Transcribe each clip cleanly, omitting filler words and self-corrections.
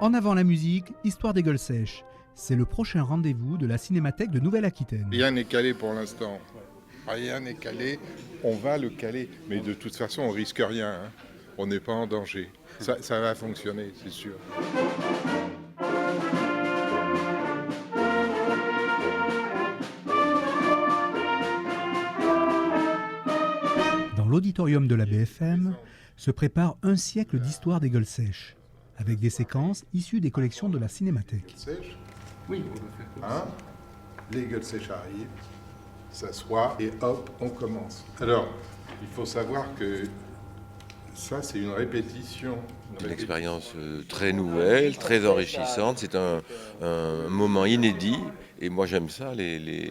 En avant la musique, Histoire des gueules sèches. C'est le prochain rendez-vous de la Cinémathèque de Nouvelle-Aquitaine. Rien n'est calé pour l'instant. Rien n'est calé. On va le caler. Mais de toute façon, on risque rien. Hein. On n'est pas en danger. Ça va fonctionner, c'est sûr. Dans l'auditorium de la BFM se prépare un siècle d'histoire des gueules sèches, avec des séquences issues des collections de la Cinémathèque. Sèche. Oui, on peut faire comme ça. Les gueules sèches arrivent, s'assoient et hop, on commence. Alors, il faut savoir que ça, c'est une répétition. Une expérience très nouvelle, très enrichissante. C'est un moment inédit. Et moi, j'aime ça, les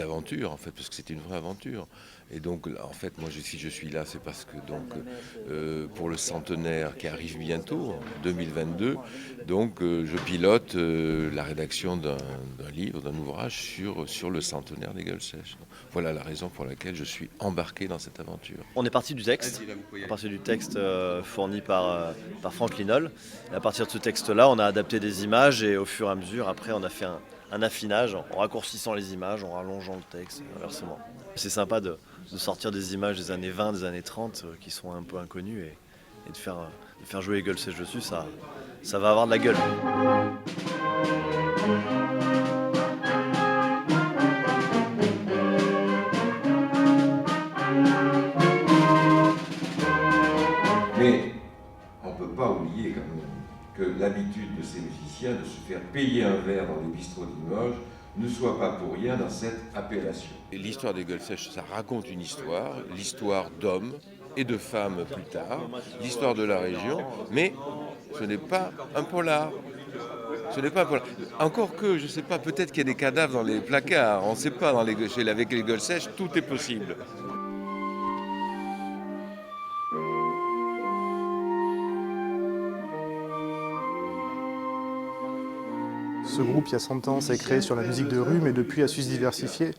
aventures, en fait, parce que c'est une vraie aventure. Et donc, en fait, moi, si je suis là, c'est parce que, donc, pour le centenaire qui arrive bientôt, en 2022, donc, je pilote la rédaction d'un livre, d'un ouvrage sur le centenaire des gueules sèches. Donc, voilà la raison pour laquelle je suis embarqué dans cette aventure. On est parti du texte, fourni par Franck Linol. Et à partir de ce texte-là, on a adapté des images et au fur et à mesure, après, on a fait un affinage en raccourcissant les images, en rallongeant le texte, inversement. C'est sympa de sortir des images des années 20, des années 30 qui sont un peu inconnues et de faire jouer les gueules sèches dessus, ça va avoir de la gueule. Mais on ne peut pas oublier quand même que l'habitude de ces musiciens de se faire payer un verre dans les bistrots de Limoges ne soit pas pour rien dans cette appellation. Et l'histoire des gueules sèches, ça raconte une histoire, l'histoire d'hommes et de femmes plus tard, l'histoire de la région, mais ce n'est pas un polar. Ce n'est pas un polar. Encore que, je ne sais pas, peut-être qu'il y a des cadavres dans les placards, on ne sait pas, avec les gueules sèches, tout est possible. Ce groupe, il y a 100 ans, s'est créé sur la musique de rue, mais depuis a su se diversifier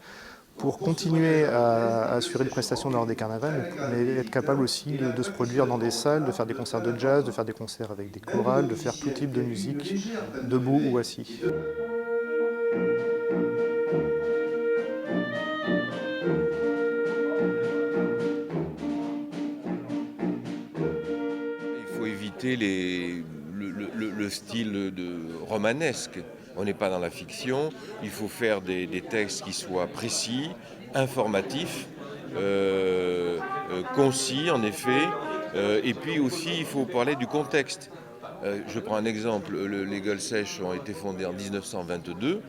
pour continuer à assurer une prestation lors des carnavals, mais être capable aussi de se produire dans des salles, de faire des concerts de jazz, de faire des concerts avec des chorales, de faire tout type de musique, debout ou assis. Il faut éviter le style romanesque. On n'est pas dans la fiction, il faut faire des textes qui soient précis, informatifs, concis en effet, et puis aussi il faut parler du contexte. Je prends un exemple, les gueules sèches ont été fondées en 1922.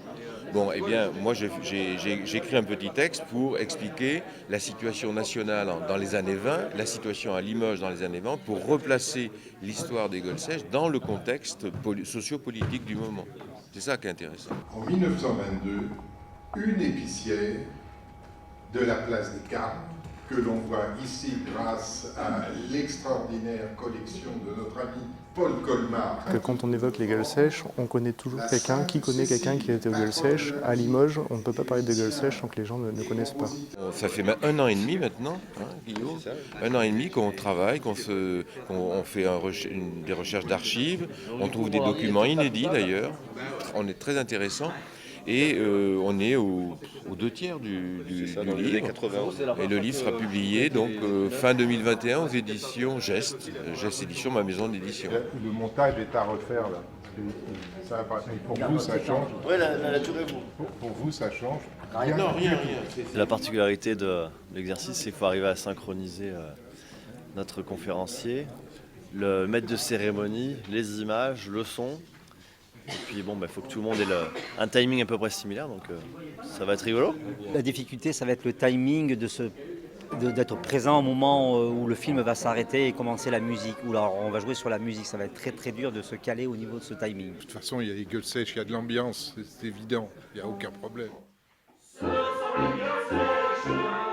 Bon, eh bien, moi j'ai écrit un petit texte pour expliquer la situation nationale dans les années 20, la situation à Limoges dans les années 20, pour replacer l'histoire des gueules sèches dans le contexte socio-politique du moment. C'est ça qui est intéressant. En 1922, une épicière de la place des Carmes, que l'on voit ici grâce à l'extraordinaire collection de notre ami Paul Colmar. Que quand on évoque les gueules sèches, on connaît toujours quelqu'un qui connaît quelqu'un qui a été aux gueules sèches. À Limoges, on ne peut pas parler de gueules sèches sans que les gens ne connaissent pas. Ça fait 1 an et demi maintenant, Guillaume. 1 an et demi qu'on travaille, qu'on fait des recherches d'archives, on trouve des documents inédits d'ailleurs. On est très intéressant. Et on est aux 2/3 du livre. Et le livre sera publié donc fin 2021 aux éditions Geste. Geste Édition, ma maison d'édition. Le montage est à refaire là. Ça, pour vous, ça change. Oui, la durée-vous. Pour vous, ça change. Non, rien. La particularité de l'exercice, c'est qu'il faut arriver à synchroniser notre conférencier, le maître de cérémonie, les images, le son. Et puis bon, faut que tout le monde ait un timing à peu près similaire, donc ça va être rigolo. La difficulté, ça va être le timing d'être présent au moment où le film va s'arrêter et commencer la musique. Ou alors on va jouer sur la musique, ça va être très très dur de se caler au niveau de ce timing. De toute façon, il y a les gueules sèches, il y a de l'ambiance, c'est évident, il n'y a aucun problème. Ce sont les gueules sèches.